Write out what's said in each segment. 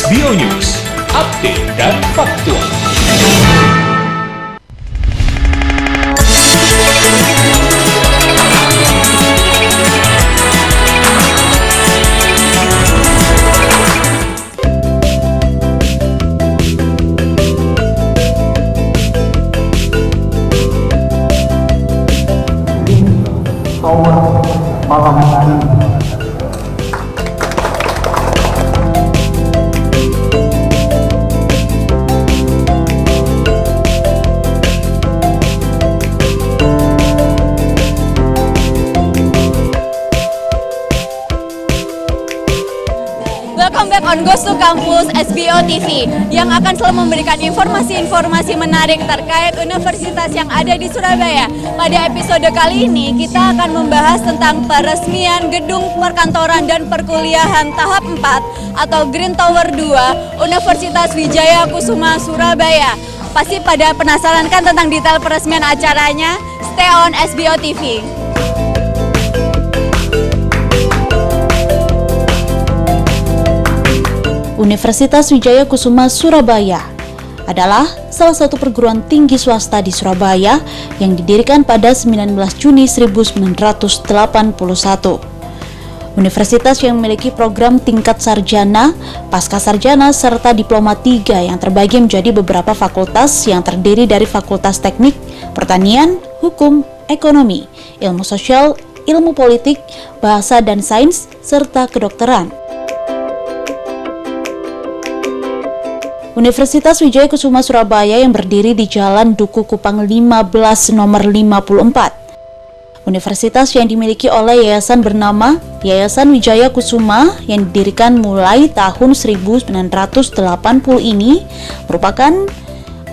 SBO News, update dan faktual. Malam hari Welcome back on Goes to Campus SBO TV yang akan selalu memberikan informasi-informasi menarik terkait universitas yang ada di Surabaya. Pada episode kali ini kita akan membahas tentang peresmian gedung perkantoran dan perkuliahan tahap 4 atau Green Tower 2 Universitas Wijaya Kusuma Surabaya. Pasti pada penasaran kan tentang detail peresmian acaranya? Stay on SBO TV. Universitas Wijaya Kusuma Surabaya adalah salah satu perguruan tinggi swasta di Surabaya yang didirikan pada 19 Juni 1981. Universitas yang memiliki program tingkat sarjana, pasca sarjana, serta diploma 3 yang terbagi menjadi beberapa fakultas yang terdiri dari Fakultas Teknik, Pertanian, Hukum, Ekonomi, Ilmu Sosial, Ilmu Politik, Bahasa dan Sains, serta Kedokteran. Universitas Wijaya Kusuma Surabaya yang berdiri di Jalan Duku Kupang 15 nomor 54. Universitas yang dimiliki oleh yayasan bernama Yayasan Wijaya Kusuma yang didirikan mulai tahun 1980 ini merupakan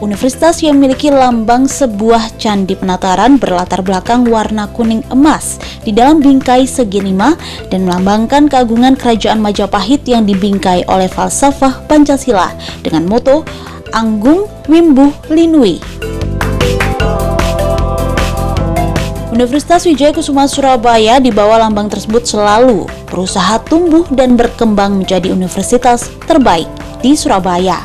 universitas yang memiliki lambang sebuah candi penataran berlatar belakang warna kuning emas di dalam bingkai segi 5 dan melambangkan keagungan kerajaan Majapahit yang dibingkai oleh falsafah Pancasila dengan moto Anggung Wimbuh Linui. Universitas Wijaya Kusuma Surabaya di bawah lambang tersebut selalu berusaha tumbuh dan berkembang menjadi universitas terbaik di Surabaya,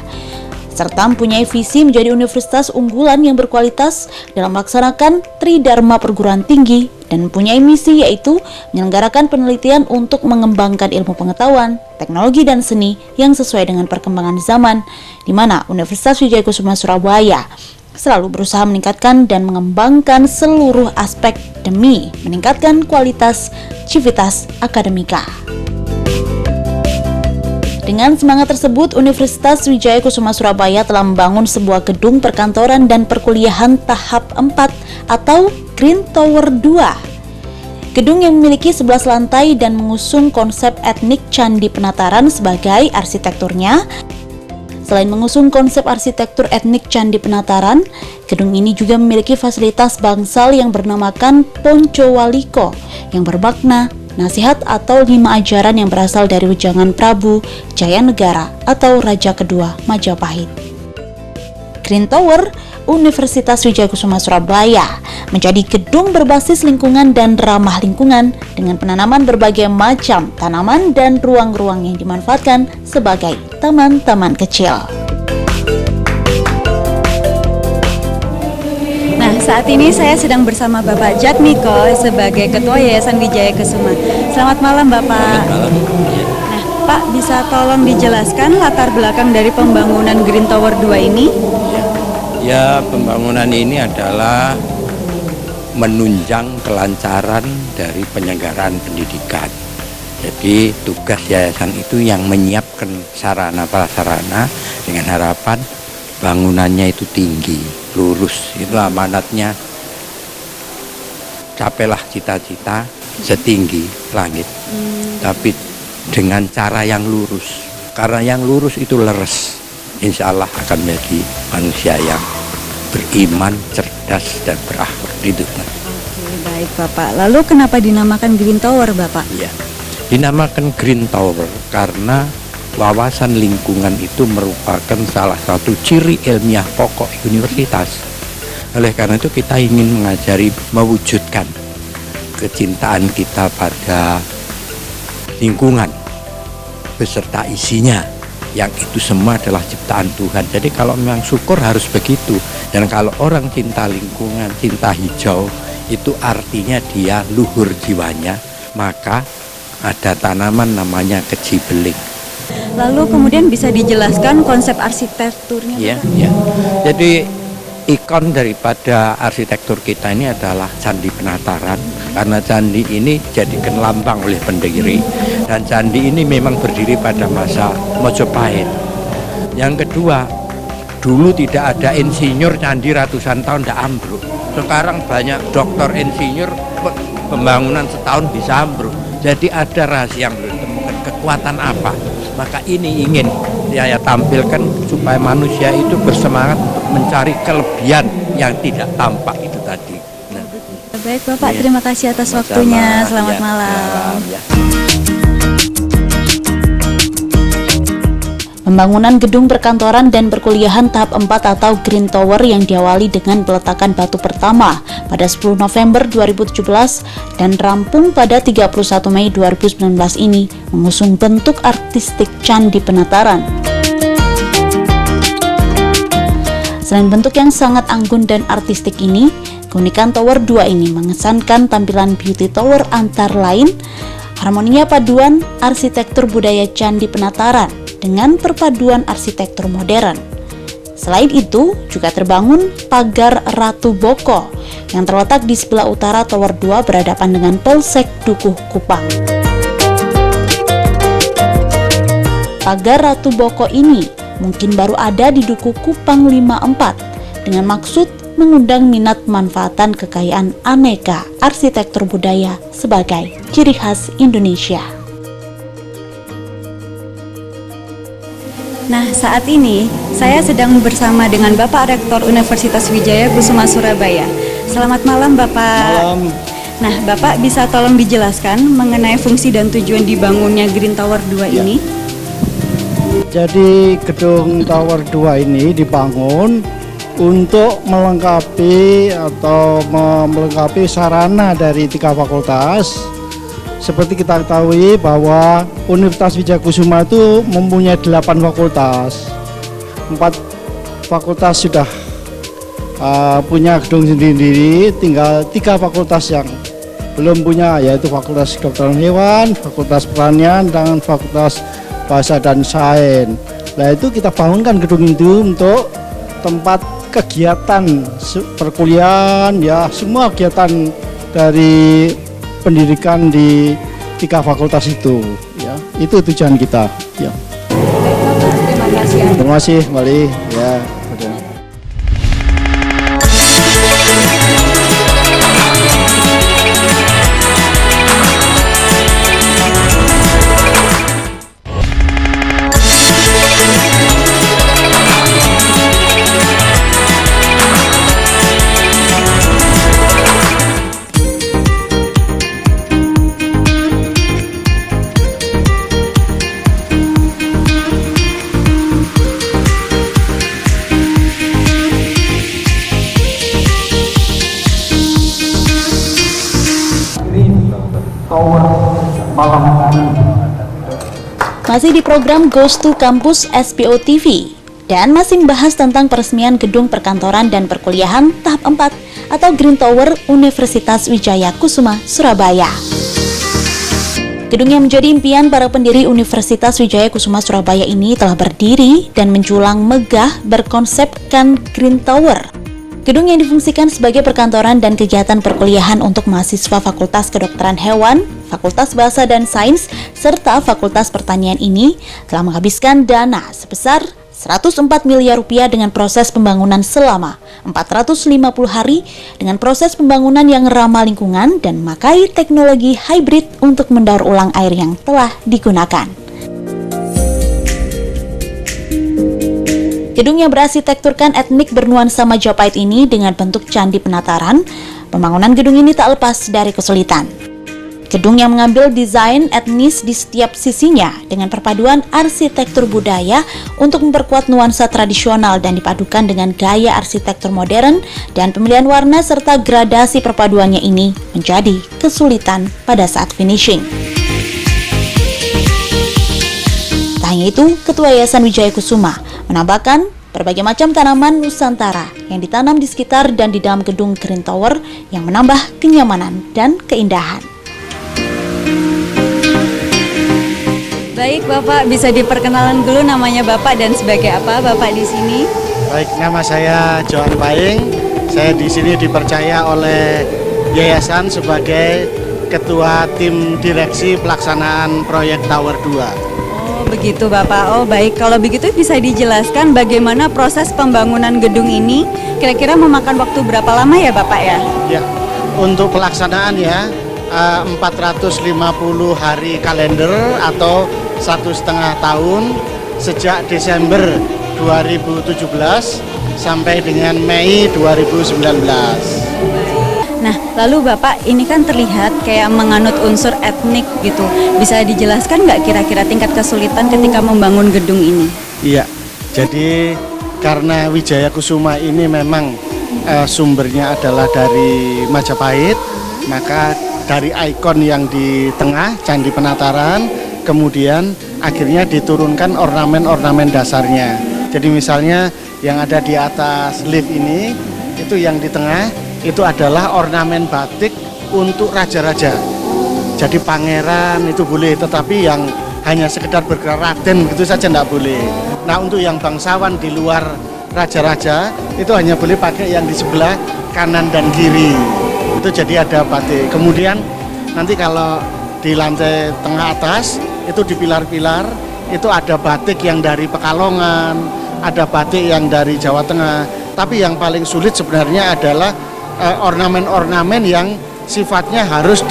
serta mempunyai visi menjadi universitas unggulan yang berkualitas dalam melaksanakan Tridharma Perguruan Tinggi dan mempunyai misi yaitu menyelenggarakan penelitian untuk mengembangkan ilmu pengetahuan, teknologi dan seni yang sesuai dengan perkembangan zaman, di mana Universitas Wijaya Kusuma Surabaya selalu berusaha meningkatkan dan mengembangkan seluruh aspek demi meningkatkan kualitas civitas akademika. Dengan semangat tersebut, Universitas Wijaya Kusuma Surabaya telah membangun sebuah gedung perkantoran dan perkuliahan tahap 4 atau Green Tower 2. Gedung yang memiliki 11 lantai dan mengusung konsep etnik Candi Penataran sebagai arsitekturnya. Selain mengusung konsep arsitektur etnik Candi Penataran, gedung ini juga memiliki fasilitas bangsal yang bernamakan Poncowaliko yang bermakna nasihat atau 5 ajaran yang berasal dari wejangan Prabu Jayanegara atau Raja Kedua Majapahit. Green Tower Universitas Wijaya Kusuma Surabaya menjadi gedung berbasis lingkungan dan ramah lingkungan dengan penanaman berbagai macam tanaman dan ruang-ruang yang dimanfaatkan sebagai taman-taman kecil. Saat ini saya sedang bersama Bapak Jatmiko sebagai Ketua Yayasan Wijaya Kusuma. Selamat malam Bapak. Selamat malam. Nah Pak, bisa tolong dijelaskan latar belakang dari pembangunan Green Tower 2 ini? Ya, pembangunan ini adalah menunjang kelancaran dari penyelenggaraan pendidikan. Jadi tugas yayasan itu yang menyiapkan sarana prasarana dengan harapan bangunannya itu tinggi, lurus. Itulah amanatnya. Capailah cita-cita setinggi langit, tapi dengan cara yang lurus. Karena yang lurus itu leres, insya Allah akan menjadi manusia yang beriman, cerdas, dan berakhlak. Itu. Oke, baik Bapak. Lalu kenapa dinamakan Green Tower Bapak? Ya, dinamakan Green Tower karena wawasan lingkungan itu merupakan salah satu ciri ilmiah pokok universitas. Oleh karena itu kita ingin mengajari, mewujudkan kecintaan kita pada lingkungan beserta isinya yang itu semua adalah ciptaan Tuhan. Jadi kalau memang syukur harus begitu. Dan kalau orang cinta lingkungan, cinta hijau, itu artinya dia luhur jiwanya. Maka ada tanaman namanya kejibeling. Lalu kemudian bisa dijelaskan konsep arsitekturnya? Ya, ya. Jadi ikon daripada arsitektur kita ini adalah Candi Penataran, karena candi ini jadikan lambang oleh pendiri, dan candi ini memang berdiri pada masa Mojopahit. Yang kedua, dulu tidak ada insinyur, candi ratusan tahun tidak ambruk. Sekarang banyak doktor insinyur, pembangunan setahun bisa ambruk. Jadi ada rahasia yang belum ditemukan, kekuatan apa. Maka ini ingin saya tampilkan supaya manusia itu bersemangat untuk mencari kelebihan yang tidak tampak itu tadi. Nah. Baik Bapak, terima kasih atas waktunya. Selamat malam. Pembangunan gedung perkantoran dan perkuliahan tahap 4 atau Green Tower yang diawali dengan peletakan batu pertama pada 10 November 2017 dan rampung pada 31 Mei 2019 ini mengusung bentuk artistik Candi Penataran. Selain bentuk yang sangat anggun dan artistik ini, keunikan Tower 2 ini mengesankan tampilan Beauty Tower antara lain harmonia paduan arsitektur budaya Candi Penataran dengan perpaduan arsitektur modern. Selain itu, juga terbangun pagar Ratu Boko yang terletak di sebelah utara Tower 2 berhadapan dengan Polsek Dukuh Kupang. Pagar Ratu Boko ini mungkin baru ada di Dukuh Kupang 54 dengan maksud mengundang minat manfaatan kekayaan aneka arsitektur budaya sebagai ciri khas Indonesia. Nah, saat ini saya sedang bersama dengan Bapak Rektor Universitas Wijaya Kusuma Surabaya. Selamat malam Bapak. Malam. Nah, Bapak bisa tolong dijelaskan mengenai fungsi dan tujuan dibangunnya Green Tower 2 ini? Jadi gedung Tower 2 ini dibangun untuk melengkapi sarana dari 3 fakultas. Seperti kita ketahui bahwa Universitas Wijaya Kusuma itu mempunyai 8 fakultas. 4 fakultas sudah punya gedung sendiri, tinggal 3 fakultas yang belum punya, yaitu Fakultas Kedokteran Hewan, Fakultas Pertanian, dan Fakultas Bahasa dan Sains. Nah, itu kita bangunkan gedung itu untuk tempat kegiatan perkuliahan, ya semua kegiatan dari pendidikan di 3 fakultas itu, ya itu tujuan kita. Ya. Terima kasih. Terima kasih kembali. Ya. Masih di program Goes to Campus SBO TV dan masih membahas tentang peresmian gedung perkantoran dan perkuliahan tahap 4 atau Green Tower Universitas Wijaya Kusuma Surabaya. Gedung yang menjadi impian para pendiri Universitas Wijaya Kusuma Surabaya ini telah berdiri dan menjulang megah berkonsepkan Green Tower. Gedung yang difungsikan sebagai perkantoran dan kegiatan perkuliahan untuk mahasiswa Fakultas Kedokteran Hewan, Fakultas Bahasa dan Sains, serta Fakultas Pertanian ini telah menghabiskan dana sebesar 104 miliar rupiah dengan proses pembangunan selama 450 hari dengan proses pembangunan yang ramah lingkungan dan memakai teknologi hybrid untuk mendaur ulang air yang telah digunakan. Gedung yang berarsitekturkan etnik bernuansa Majapahit ini dengan bentuk candi penataran, pembangunan gedung ini tak lepas dari kesulitan. Gedung yang mengambil desain etnis di setiap sisinya dengan perpaduan arsitektur budaya untuk memperkuat nuansa tradisional dan dipadukan dengan gaya arsitektur modern dan pemilihan warna serta gradasi perpaduannya ini menjadi kesulitan pada saat finishing. Tak hanya yaitu Ketua Yayasan Wijaya Kusuma, menambahkan berbagai macam tanaman Nusantara yang ditanam di sekitar dan di dalam gedung Green Tower yang menambah kenyamanan dan keindahan. Baik Bapak, bisa diperkenalan dulu namanya Bapak dan sebagai apa Bapak di sini? Baik, nama saya Johan Paing. Saya di sini dipercaya oleh yayasan sebagai Ketua Tim Direksi Pelaksanaan Proyek Tower 2. Begitu Bapak. Oh baik, kalau begitu bisa dijelaskan bagaimana proses pembangunan gedung ini kira-kira memakan waktu berapa lama ya Bapak ya? Ya, untuk pelaksanaan ya 450 hari kalender atau 1,5 tahun sejak Desember 2017 sampai dengan Mei 2019. Nah, lalu Bapak ini kan terlihat kayak menganut unsur etnik gitu. Bisa dijelaskan nggak kira-kira tingkat kesulitan ketika membangun gedung ini? Iya, jadi karena Wijaya Kusuma ini memang sumbernya adalah dari Majapahit, maka dari ikon yang di tengah Candi Penataran, kemudian akhirnya diturunkan ornamen-ornamen dasarnya. Jadi misalnya yang ada di atas lift ini, itu yang di tengah, itu adalah ornamen batik untuk raja-raja. Jadi pangeran itu boleh, tetapi yang hanya sekedar bergerak raden begitu saja tidak boleh. Nah untuk yang bangsawan di luar raja-raja itu hanya boleh pakai yang di sebelah kanan dan kiri. Itu jadi ada batik. Kemudian nanti kalau di lantai tengah atas itu di pilar-pilar itu ada batik yang dari Pekalongan, ada batik yang dari Jawa Tengah. Tapi yang paling sulit sebenarnya adalah ornamen-ornamen yang sifatnya harus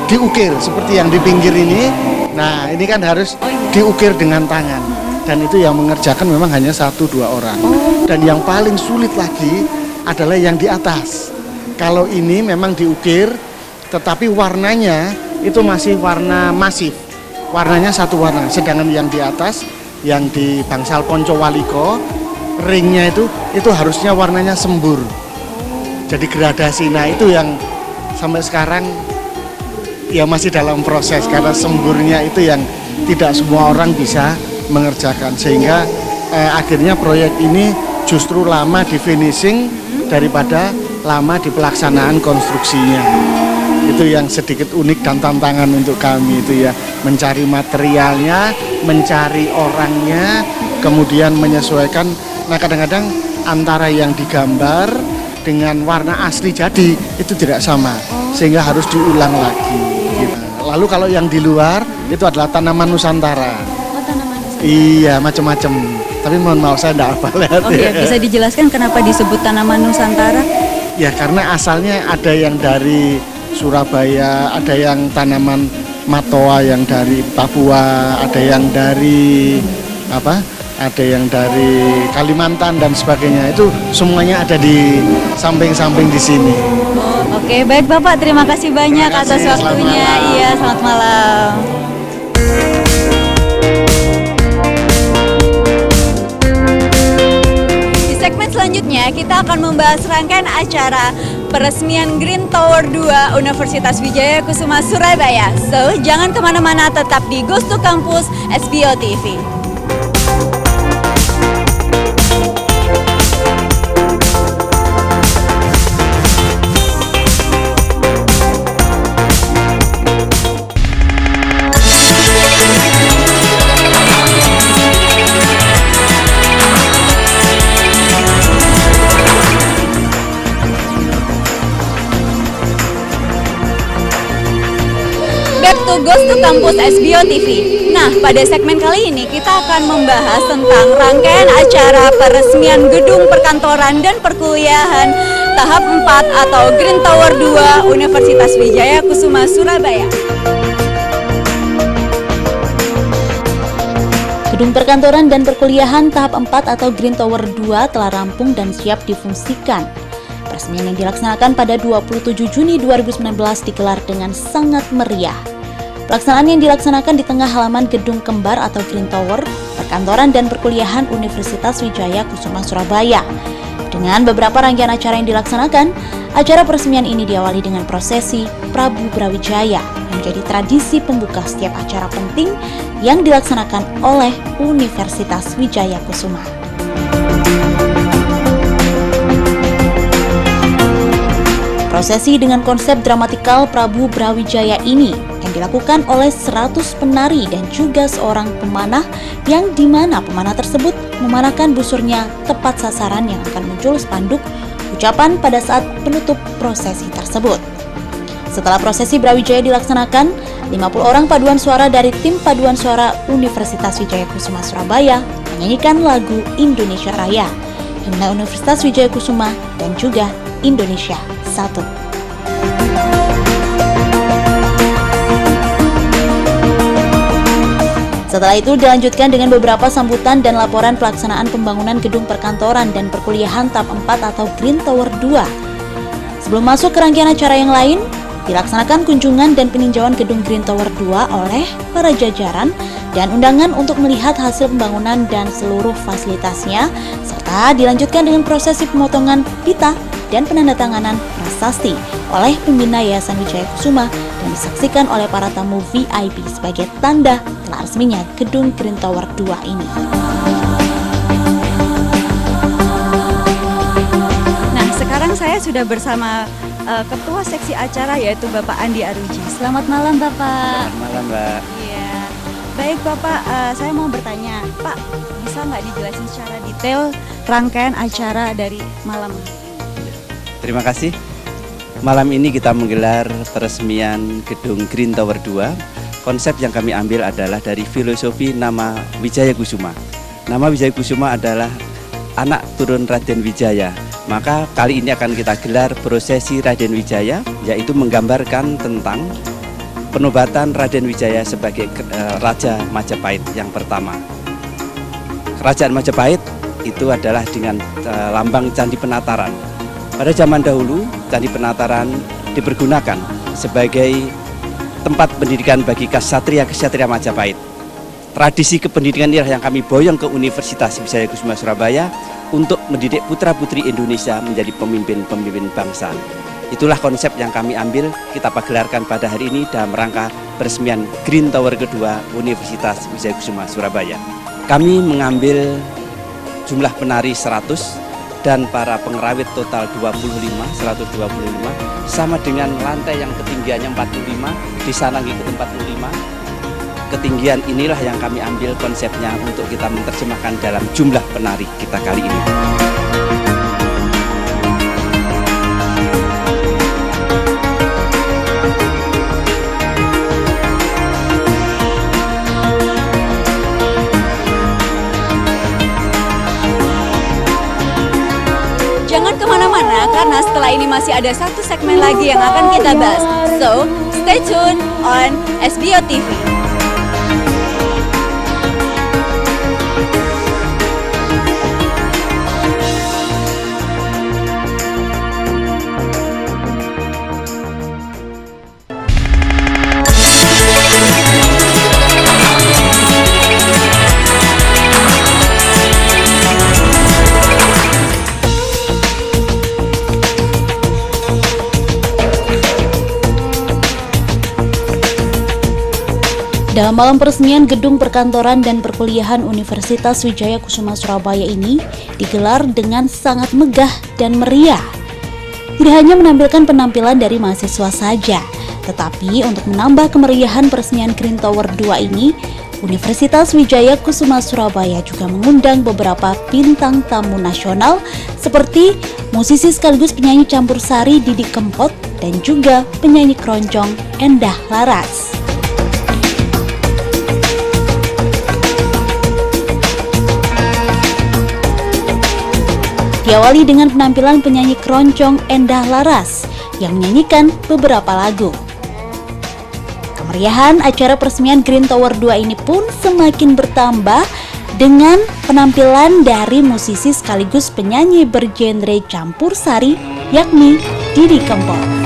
diukir seperti yang di pinggir ini. Nah ini kan harus diukir dengan tangan dan itu yang mengerjakan memang hanya 1-2 orang. Dan yang paling sulit lagi adalah yang di atas. Kalau ini memang diukir tetapi warnanya itu masih warna masif, warnanya satu warna. Sedangkan yang di atas, yang di Bangsal Poncowaliko, ringnya itu harusnya warnanya sembur. Jadi gradasi, nah itu yang sampai sekarang ya masih dalam proses karena semburnya itu yang tidak semua orang bisa mengerjakan sehingga akhirnya proyek ini justru lama di finishing daripada lama di pelaksanaan konstruksinya. Itu yang sedikit unik dan tantangan untuk kami itu ya, mencari materialnya, mencari orangnya, kemudian menyesuaikan. Nah kadang-kadang antara yang digambar dengan warna asli jadi itu tidak sama sehingga harus diulang lagi gitu. Lalu kalau yang di luar itu adalah tanaman Nusantara. Oh, tanaman Nusantara. Iya, macam-macam. Tapi mohon maaf saya tidak hafal. Oke, bisa dijelaskan kenapa disebut tanaman Nusantara? Ya karena asalnya ada yang dari Surabaya, ada yang tanaman matoa yang dari Papua, ada yang dari ada yang dari Kalimantan dan sebagainya. Itu semuanya ada di samping-samping di sini. Oke, baik Bapak, terima kasih banyak atas waktunya. Iya, selamat malam. Di segmen selanjutnya kita akan membahas rangkaian acara peresmian Green Tower 2 Universitas Wijaya Kusuma Surabaya. So, jangan kemana-mana, tetap di Ghost to Campus SBO TV. Ghost to Campus SBO TV. Nah, pada segmen kali ini kita akan membahas tentang rangkaian acara peresmian gedung perkantoran dan perkuliahan tahap 4 atau Green Tower 2 Universitas Wijaya Kusuma Surabaya. Gedung perkantoran dan perkuliahan tahap 4 atau Green Tower 2 telah rampung dan siap difungsikan. Peresmian yang dilaksanakan pada 27 Juni 2019 digelar dengan sangat meriah. Pelaksanaan yang dilaksanakan di tengah halaman gedung kembar atau Green Tower, perkantoran dan perkuliahan Universitas Wijaya Kusuma Surabaya. Dengan beberapa rangkaian acara yang dilaksanakan, acara peresmian ini diawali dengan prosesi Prabu Brawijaya yang menjadi tradisi pembuka setiap acara penting yang dilaksanakan oleh Universitas Wijaya Kusuma. Prosesi dengan konsep dramatikal Prabu Brawijaya ini yang dilakukan oleh 100 penari dan juga seorang pemanah yang dimana pemanah tersebut memanahkan busurnya tepat sasaran yang akan muncul spanduk ucapan pada saat penutup prosesi tersebut. Setelah prosesi Brawijaya dilaksanakan, 50 orang paduan suara dari tim paduan suara Universitas Wijaya Kusuma Surabaya menyanyikan lagu Indonesia Raya, himne Universitas Wijaya Kusuma dan juga Indonesia Satu. Setelah itu dilanjutkan dengan beberapa sambutan dan laporan pelaksanaan pembangunan gedung perkantoran dan perkuliahan tahap 4 atau Green Tower 2. Sebelum masuk ke rangkaian acara yang lain, dilaksanakan kunjungan dan peninjauan gedung Green Tower 2 oleh para jajaran dan undangan untuk melihat hasil pembangunan dan seluruh fasilitasnya, serta dilanjutkan dengan prosesi pemotongan pita dan penandatanganan prasasti oleh pembina Yayasan Wijaya Kusuma dan disaksikan oleh para tamu VIP sebagai tanda telah resminya gedung Green Tower 2 ini. Nah, sekarang saya sudah bersama Ketua Seksi Acara yaitu Bapak Andi Aruji. Selamat malam Bapak. Selamat malam Mbak. Iya. Baik Bapak, saya mau bertanya, Pak, bisa nggak dijelasin secara detail rangkaian acara dari malam ini? Terima kasih. Malam ini kita menggelar peresmian gedung Green Tower 2. Konsep yang kami ambil adalah dari filosofi nama Wijaya Kusuma. Nama Wijaya Kusuma adalah anak turun Raden Wijaya. Maka kali ini akan kita gelar prosesi Raden Wijaya, yaitu menggambarkan tentang penobatan Raden Wijaya sebagai Raja Majapahit yang pertama. Kerajaan Majapahit itu adalah dengan lambang Candi Penataran. Pada zaman dahulu, Candi Penataran dipergunakan sebagai tempat pendidikan bagi ksatria Majapahit. Tradisi kependidikan inilah yang kami boyong ke Universitas Wijaya Kusuma Surabaya untuk mendidik putra-putri Indonesia menjadi pemimpin-pemimpin bangsa. Itulah konsep yang kami ambil, kita pagelarkan pada hari ini dalam rangka peresmian Green Tower kedua Universitas Wijaya Kusuma Surabaya. Kami mengambil jumlah penari 100 dan para pengerawit total 125, sama dengan lantai yang ketinggiannya 45, disanangi ke 45. Ketinggian inilah yang kami ambil konsepnya untuk kita menerjemahkan dalam jumlah penari kita kali ini. Jangan kemana-mana karena setelah ini masih ada satu segmen lagi yang akan kita bahas. So, stay tuned on SBO TV. Dalam malam peresmian gedung perkantoran dan perkuliahan Universitas Wijaya Kusuma Surabaya ini digelar dengan sangat megah dan meriah. Tidak hanya menampilkan penampilan dari mahasiswa saja, tetapi untuk menambah kemeriahan peresmian Green Tower 2 ini, Universitas Wijaya Kusuma Surabaya juga mengundang beberapa bintang tamu nasional seperti musisi sekaligus penyanyi campur sari Didi Kempot dan juga penyanyi keroncong Endah Laras. Diawali dengan penampilan penyanyi keroncong Endah Laras yang menyanyikan beberapa lagu. Kemeriahan acara peresmian Green Tower 2 ini pun semakin bertambah dengan penampilan dari musisi sekaligus penyanyi bergenre campur sari yakni Didi Kempot.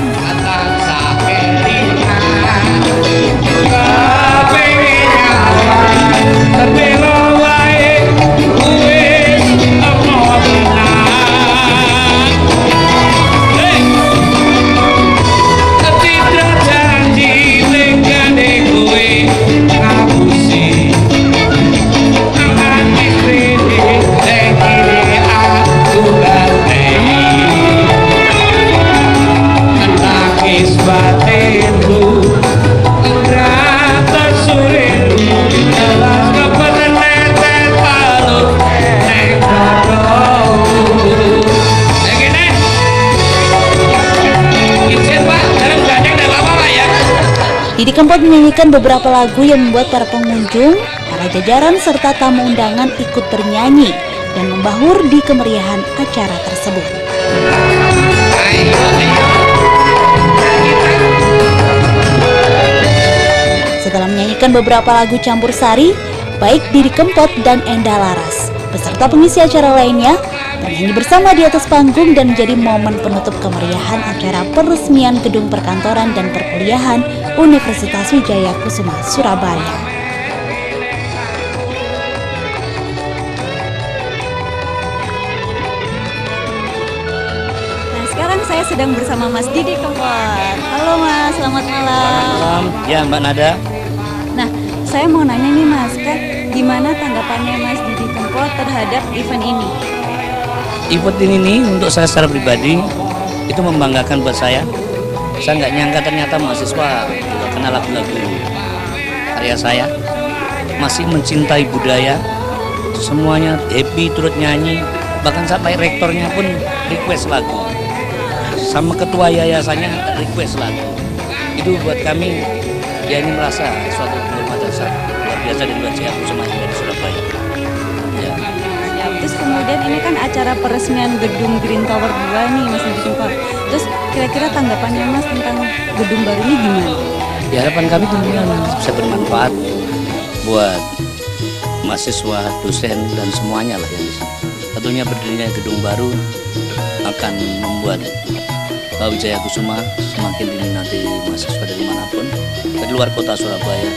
Kempot menyanyikan beberapa lagu yang membuat para pengunjung, para jajaran serta tamu undangan ikut bernyanyi dan membahur di kemeriahan acara tersebut. Setelah menyanyikan beberapa lagu campur sari, baik Didi Kempot dan Endah Laras beserta pengisi acara lainnya bernyanyi bersama di atas panggung dan menjadi momen penutup kemeriahan acara peresmian gedung perkantoran dan perkuliahan Universitas Wijaya Kusuma Surabaya. Nah, sekarang saya sedang bersama Mas Didi Kempot. Halo Mas, selamat malam. Malam, ya Mbak Nada. Nah, saya mau nanya nih Mas, kan gimana tanggapannya Mas Didi Kempot terhadap event ini? Event ini untuk saya secara pribadi itu membanggakan buat saya. Saya nggak nyangka ternyata mahasiswa juga kenal lagu-lagu karya saya, masih mencintai budaya, semuanya happy turut nyanyi, bahkan sampai rektornya pun request lagu, sama ketua yayasannya request lagu. Itu buat kami ya ini merasa suatu kehormatan luar biasa dari Wijaya Kusuma yang dari Surabaya. Ya. Ya, terus kemudian ini kan acara peresmian gedung Green Tower 2 nih Mas Didi Kempot. Terus kira-kira tanggapannya Mas tentang gedung baru ini gimana? Ya, harapan kami tentunya bisa bermanfaat buat mahasiswa, dosen dan semuanya lah yang di sini. Tentunya berdirinya gedung baru akan membuat Wijaya Kusuma semakin diminati mahasiswa dari manapun, dari luar kota Surabaya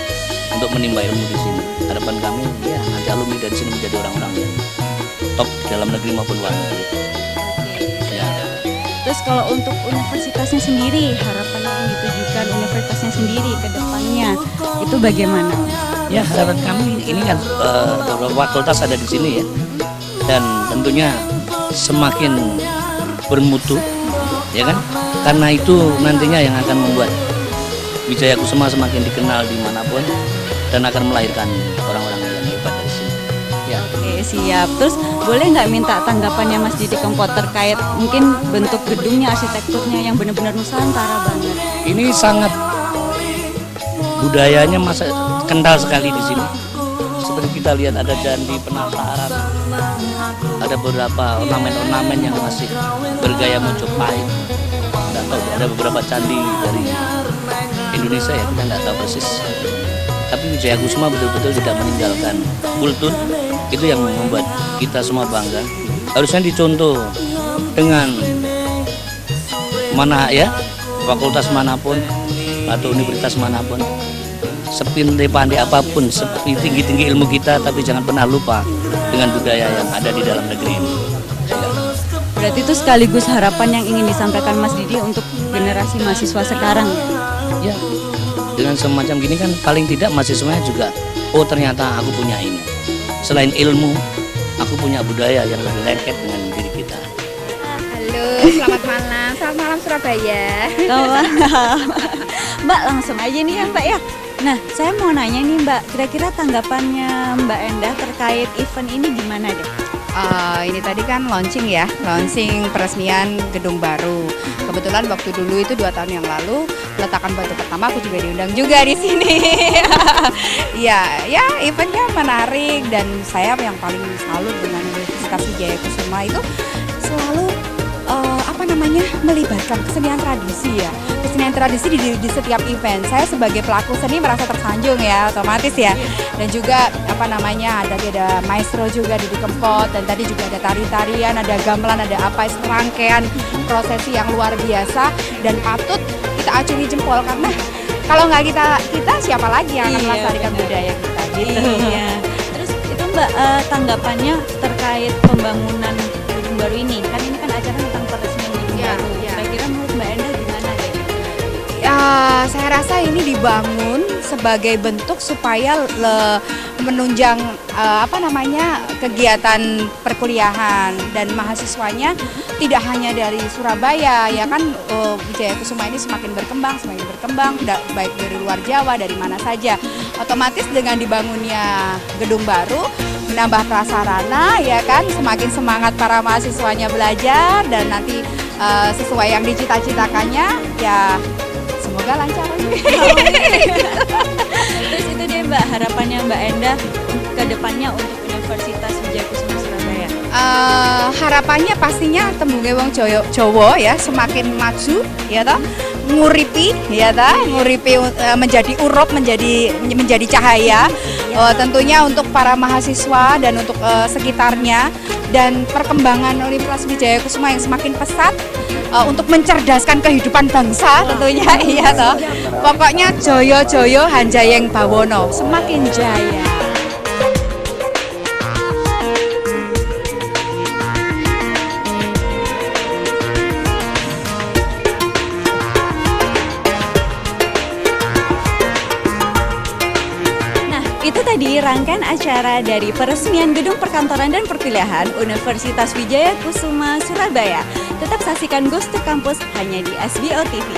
untuk menimba ilmu di sini. Harapan kami ya nanti alumni dari sini menjadi orang-orang yang top di dalam negeri maupun luar negeri. Ya. Terus kalau untuk universitasnya sendiri, harapan yang ditujukan universitasnya sendiri ke depannya itu bagaimana? Ya, harapan kami ini kan beberapa fakultas ada di sini ya, dan tentunya semakin bermutu, ya kan? Karena itu nantinya yang akan membuat Wijaya Kusuma semakin dikenal dimanapun dan akan melahirkan orang-orang yang hebat dari sini. Ya. Oke, siap. Terus boleh nggak minta tanggapannya Mas Didi Kempot terkait mungkin bentuk gedungnya, arsitekturnya yang benar-benar Nusantara banget? Ini sangat budayanya masa kental sekali di sini. Seperti kita lihat ada candi penataran, ada beberapa ornamen-ornamen yang masih bergaya Mojopahit. Nggak tahu, ada beberapa candi dari Indonesia ya, kita nggak tahu persis. Tapi Wijaya Kusuma betul-betul tidak meninggalkan kultur, itu yang membuat kita semua bangga. Harusnya dicontoh dengan mana ya, fakultas manapun atau universitas manapun, sepindah-pandai apapun, setinggi-tinggi ilmu kita, tapi jangan pernah lupa dengan budaya yang ada di dalam negeri ini. Ya. Berarti itu sekaligus harapan yang ingin disampaikan Mas Didi untuk generasi mahasiswa sekarang. Ya, dengan semacam gini kan paling tidak mahasiswanya juga, oh ternyata aku punya ini. Selain ilmu, aku punya budaya yang lebih lengket dengan diri kita. Halo, selamat malam. Selamat malam Surabaya. Mbak, langsung aja nih ya Mbak ya. Nah, saya mau nanya nih Mbak, kira-kira tanggapannya Mbak Endah terkait event ini gimana deh? Ini tadi kan launching ya, launching peresmian gedung baru. Kebetulan waktu dulu itu 2 tahun yang lalu, peletakan batu pertama aku juga diundang juga di sini. Ya, eventnya menarik dan saya yang paling salut dengan Universitas Wijaya Kusuma itu selalu melibatkan kesenian tradisi ya. Kesenian tradisi di setiap event. Saya sebagai pelaku seni merasa tersanjung ya, otomatis ya. Dan juga ada maestro juga di Kempot, dan tadi juga ada tari-tarian, ada gamelan, ada serangkaian prosesi yang luar biasa dan patut kita acungi jempol karena kalau nggak kita siapa lagi yang akan melestarikan budaya kita gitu. Iya. Terus itu Mbak tanggapannya terkait pembangunan gedung baru ini. Kan ini kan acara tentang peresmian gedung baru. Kira-kira menurut Mbak Endah gimana deh? Ya, saya rasa ini dibangun sebagai bentuk supaya menunjang kegiatan perkuliahan dan mahasiswanya tidak hanya dari Surabaya ya kan. Wijaya Kusuma ini semakin berkembang baik dari luar Jawa, dari mana saja. Otomatis dengan dibangunnya gedung baru menambah prasarana ya kan, semakin semangat para mahasiswanya belajar dan nanti sesuai yang dicita-citakannya ya semoga lancar. Terus itu deh Mbak, harapannya Mbak Endah ke depannya untuk Universitas Wijayakusuma Surabaya. Harapannya pastinya tembunge wong Jawa ya semakin maju ya toh, nguripi ya toh, nguripi menjadi urup, menjadi cahaya. Tentunya untuk para mahasiswa dan untuk sekitarnya, dan perkembangan Universitas Wijayakusuma yang semakin pesat untuk mencerdaskan kehidupan bangsa tentunya iya toh. Pokoknya joyo-joyo Hanjayeng Bawono, semakin jaya. Itu tadi rangkaian acara dari peresmian Gedung Perkantoran dan Perkuliahan Universitas Wijayakusuma Surabaya. Tetap saksikan Ghost to Campus hanya di SBO TV.